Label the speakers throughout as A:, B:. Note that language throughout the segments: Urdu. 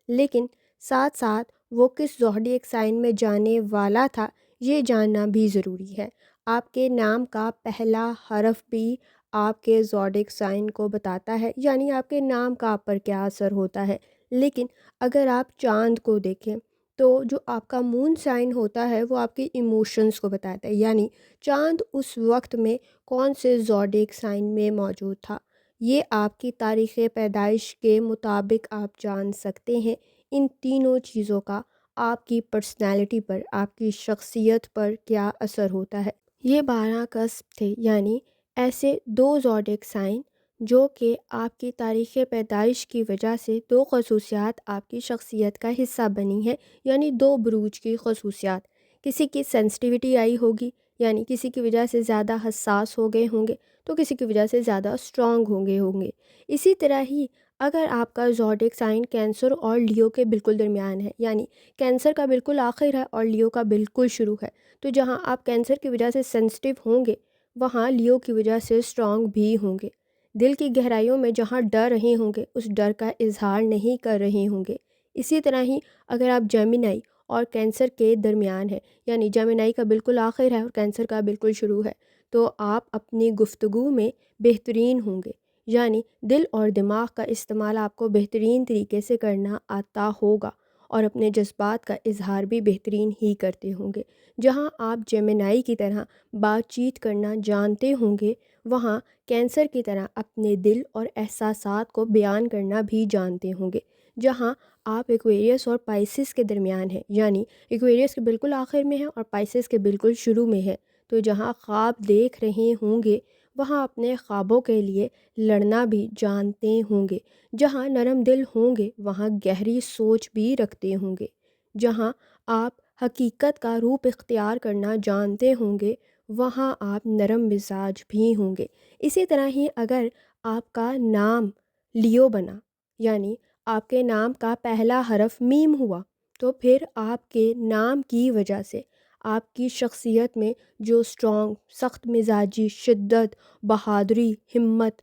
A: لیکن ساتھ ساتھ وہ کس زوڈیک سائن میں جانے والا تھا یہ جاننا بھی ضروری ہے۔ آپ کے نام کا پہلا حرف بھی آپ کے زوڈیک سائن کو بتاتا ہے، یعنی آپ کے نام کا آپ پر کیا اثر ہوتا ہے۔ لیکن اگر آپ چاند کو دیکھیں تو جو آپ کا مون سائن ہوتا ہے وہ آپ کے ایموشنز کو بتاتا ہے، یعنی چاند اس وقت میں کون سے زوڈیک سائن میں موجود تھا، یہ آپ کی تاریخ پیدائش کے مطابق آپ جان سکتے ہیں۔ ان تینوں چیزوں کا آپ کی پرسنالٹی پر، آپ کی شخصیت پر کیا اثر ہوتا ہے۔ یہ 12 قسم تھے، یعنی ایسے 2 زوڈیک سائن جو کہ آپ کی تاریخ پیدائش کی وجہ سے 2 خصوصیات آپ کی شخصیت کا حصہ بنی ہیں، یعنی 2 بروج کی خصوصیات۔ کسی کی سینسٹیوٹی آئی ہوگی، یعنی کسی کی وجہ سے زیادہ حساس ہو گئے ہوں گے تو کسی کی وجہ سے زیادہ اسٹرانگ ہوں گے۔ اسی طرح ہی اگر آپ کا زوڈیک سائن کینسر اور لیو کے بالکل درمیان ہے، یعنی کینسر کا بالکل آخر ہے اور لیو کا بالکل شروع ہے، تو جہاں آپ کینسر کی وجہ سے سینسٹیو ہوں گے وہاں لیو کی وجہ سے اسٹرانگ بھی ہوں گے۔ دل کی گہرائیوں میں جہاں ڈر رہے ہوں گے اس ڈر کا اظہار نہیں کر رہے ہوں گے۔ اسی طرح ہی اگر آپ جیمینائی اور کینسر کے درمیان ہے، یعنی جیمینائی کا بالکل آخر ہے اور کینسر کا بالکل شروع ہے، تو آپ اپنی گفتگو میں بہترین ہوں گے، یعنی دل اور دماغ کا استعمال آپ کو بہترین طریقے سے کرنا آتا ہوگا اور اپنے جذبات کا اظہار بھی بہترین ہی کرتے ہوں گے۔ جہاں آپ جیمینائی کی طرح بات چیت کرنا جانتے ہوں گے وہاں کینسر کی طرح اپنے دل اور احساسات کو بیان کرنا بھی جانتے ہوں گے۔ جہاں آپ ایکویریس اور پائسس کے درمیان ہیں، یعنی ایکویریس کے بالکل آخر میں ہے اور پائسس کے بالکل شروع میں ہے، تو جہاں خواب دیکھ رہے ہوں گے وہاں اپنے خوابوں کے لیے لڑنا بھی جانتے ہوں گے۔ جہاں نرم دل ہوں گے وہاں گہری سوچ بھی رکھتے ہوں گے۔ جہاں آپ حقیقت کا روپ اختیار کرنا جانتے ہوں گے وہاں آپ نرم مزاج بھی ہوں گے۔ اسی طرح ہی اگر آپ کا نام لیو بنا، یعنی آپ کے نام کا پہلا حرف میم ہوا، تو پھر آپ کے نام کی وجہ سے آپ کی شخصیت میں جو اسٹرانگ، سخت مزاجی، شدت، بہادری، ہمت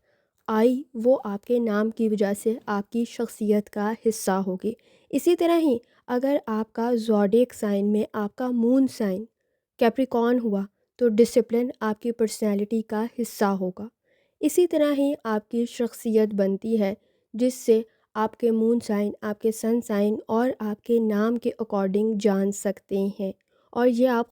A: آئی وہ آپ کے نام کی وجہ سے آپ کی شخصیت کا حصہ ہوگی۔ اسی طرح ہی اگر آپ کا زوڈیک سائن میں آپ کا مون سائن کیپریکارن ہوا تو ڈسپلن آپ کی پرسنالٹی کا حصہ ہوگا۔ اسی طرح ہی آپ کی شخصیت بنتی ہے جس سے آپ کے مون سائن، آپ کے سن سائن اور آپ کے نام کے اکارڈنگ جان سکتے ہیں، اور یہ آپ